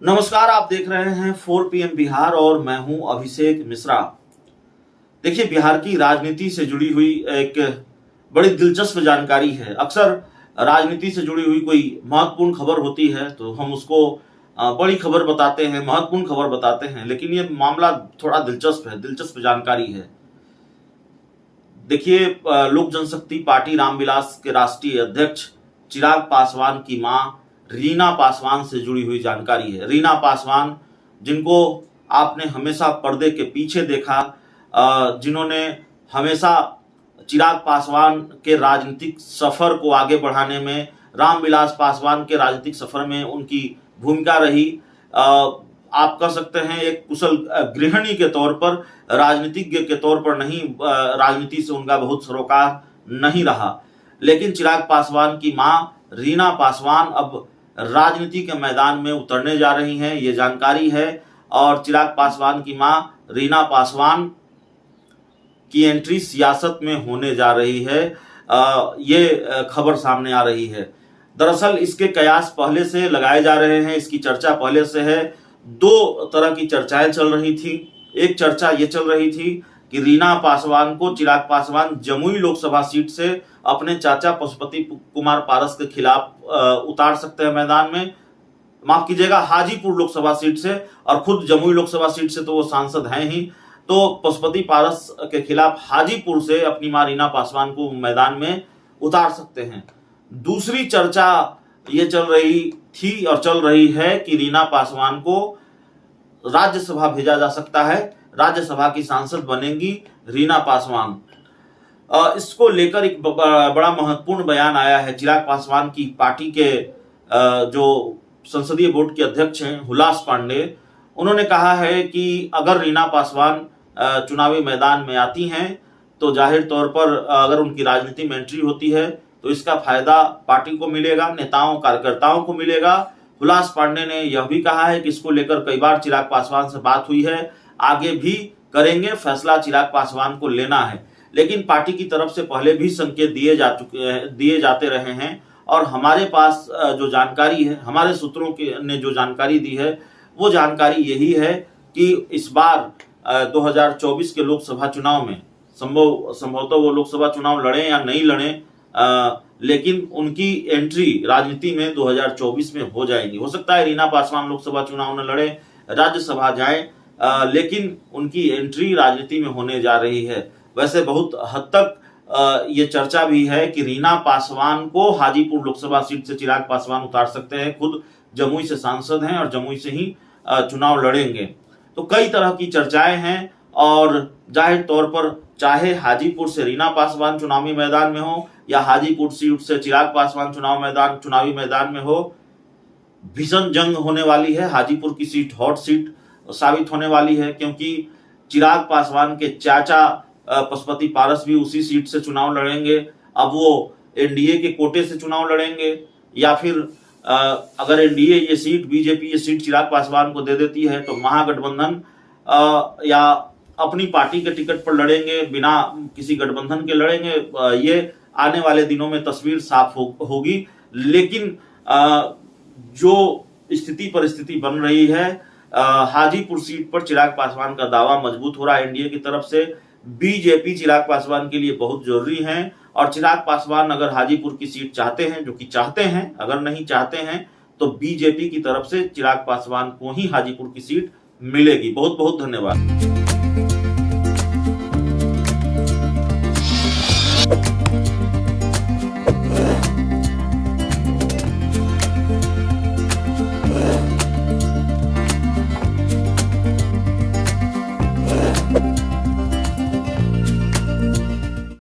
नमस्कार, आप देख रहे हैं 4 PM बिहार और मैं हूं अभिषेक मिश्रा। देखिए, बिहार की राजनीति से जुड़ी हुई एक बड़ी दिलचस्प जानकारी है। अक्सर राजनीति से जुड़ी हुई कोई महत्वपूर्ण खबर होती है तो हम उसको बड़ी खबर बताते हैं, महत्वपूर्ण खबर बताते हैं, लेकिन ये मामला थोड़ा दिलचस्प है, दिलचस्प जानकारी है। देखिए, लोक जनशक्ति पार्टी रामविलास के राष्ट्रीय अध्यक्ष चिराग पासवान की मां रीना पासवान से जुड़ी हुई जानकारी है। रीना पासवान, जिनको आपने हमेशा पर्दे के पीछे देखा, जिन्होंने हमेशा चिराग पासवान के राजनीतिक सफर को आगे बढ़ाने में, रामविलास पासवान के राजनीतिक सफर में उनकी भूमिका रही। आप कह सकते हैं एक कुशल गृहिणी के तौर पर, राजनीतिज्ञ के तौर पर नहीं, राजनीति से उनका बहुत सरोकार नहीं रहा। लेकिन चिराग पासवान की मां रीना पासवान अब राजनीति के मैदान में उतरने जा रही हैं, ये जानकारी है। और चिराग पासवान की मां रीना पासवान की एंट्री सियासत में होने जा रही है, ये खबर सामने आ रही है। दरअसल इसके कयास पहले से लगाए जा रहे हैं, इसकी चर्चा पहले से है। दो तरह की चर्चाएं चल रही थी। एक चर्चा ये चल रही थी कि रीना पासवान को चिराग पासवान जमुई लोकसभा सीट से अपने चाचा पशुपति कुमार पारस के खिलाफ उतार सकते हैं मैदान में, माफ कीजिएगा, हाजीपुर लोकसभा सीट से, और खुद जमुई लोकसभा सीट से तो वो सांसद हैं ही, तो पशुपति पारस के खिलाफ हाजीपुर से अपनी मां रीना पासवान को मैदान में उतार सकते हैं। दूसरी चर्चा ये चल रही थी और चल रही है कि रीना पासवान को राज्यसभा भेजा जा सकता है, राज्यसभा की सांसद बनेंगी रीना पासवान। इसको लेकर एक बड़ा महत्वपूर्ण बयान आया है। चिराग पासवान की पार्टी के जो संसदीय बोर्ड के अध्यक्ष हैं हुलास पांडे, उन्होंने कहा है कि अगर रीना पासवान चुनावी मैदान में आती हैं तो जाहिर तौर पर अगर उनकी राजनीति में एंट्री होती है तो इसका फायदा पार्टी को मिलेगा, नेताओं कार्यकर्ताओं को मिलेगा। हुलास पांडे ने यह भी कहा है कि इसको लेकर कई बार चिराग पासवान से बात हुई है, आगे भी करेंगे, फैसला चिराग पासवान को लेना है। लेकिन पार्टी की तरफ से पहले भी संकेत दिए जाते रहे हैं, और हमारे पास जो जानकारी है, हमारे सूत्रों ने जो जानकारी दी है, वो जानकारी यही है कि इस बार 2024 के लोकसभा चुनाव में संभवतः वो लोकसभा चुनाव लड़े या नहीं लड़े, लेकिन उनकी एंट्री राजनीति में 2024 में हो जाएगी। हो सकता है रीना पासवान लोकसभा चुनाव न लड़े, राज्यसभा जाए, लेकिन उनकी एंट्री राजनीति में होने जा रही है। वैसे बहुत हद तक ये चर्चा भी है कि रीना पासवान को हाजीपुर लोकसभा सीट से चिराग पासवान उतार सकते हैं, खुद जमुई से सांसद हैं और जमुई से ही चुनाव लड़ेंगे। तो कई तरह की चर्चाएं हैं, और जाहिर तौर पर चाहे हाजीपुर से रीना पासवान चुनावी मैदान में हो या हाजीपुर सीट से चिराग पासवान चुनावी मैदान में हो, भीषण जंग होने वाली है। हाजीपुर की सीट हॉट सीट साबित होने वाली है, क्योंकि चिराग पासवान के चाचा पशुपति पारस भी उसी सीट से चुनाव लड़ेंगे। अब वो एनडीए के कोटे से चुनाव लड़ेंगे, या फिर अगर एनडीए ये सीट, बीजेपी ये सीट चिराग पासवान को दे देती है तो महागठबंधन या अपनी पार्टी के टिकट पर लड़ेंगे, बिना किसी गठबंधन के लड़ेंगे। ये आने वाले दिनों में तस्वीर साफ होगी। लेकिन जो स्थिति परिस्थिति बन रही है, हाजीपुर सीट पर चिराग पासवान का दावा मजबूत हो रहा है एनडीए की तरफ से। बीजेपी चिराग पासवान के लिए बहुत जरूरी है, और चिराग पासवान अगर हाजीपुर की सीट चाहते हैं, जो कि चाहते हैं, अगर नहीं चाहते हैं तो बीजेपी की तरफ से चिराग पासवान को ही हाजीपुर की सीट मिलेगी। बहुत बहुत धन्यवाद।